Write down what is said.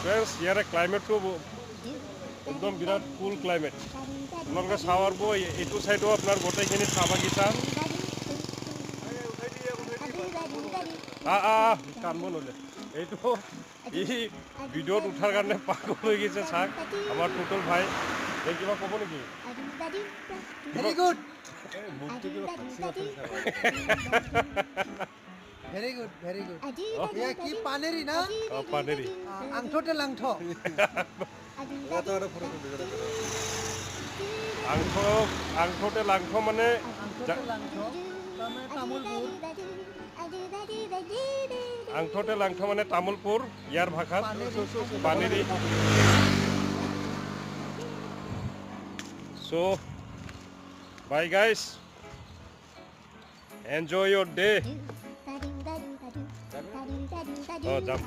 Friends ইয়াৰে ক্লাইমেটটো একদম বিৰাট কুল climate আপোনালোকে চাৱাৰ এইটো ছাইডো আপোনাৰ গোটেইখিনি চাহ বাগিচা কান্দব নলে এইটো ই ভিডিঅ'ত উঠাৰ কাৰণে পাগল হৈ গৈছে চাওক আমাৰ টুটুল ভাই এই কিবা ক'ব নেকি very good very good very good এয়া কি পানেৰি না পানেৰি আংঠতে লাংঠ আংঠতে লাংঠ মানে আংঠতে লাংঠ তাৰমানে তামোলপুৰ আংঠতে লাংঠ মানে তামোলপুৰ ইয়াৰ ভাষাত Paneri So, bye guys. Enjoy your day. Oh, jump.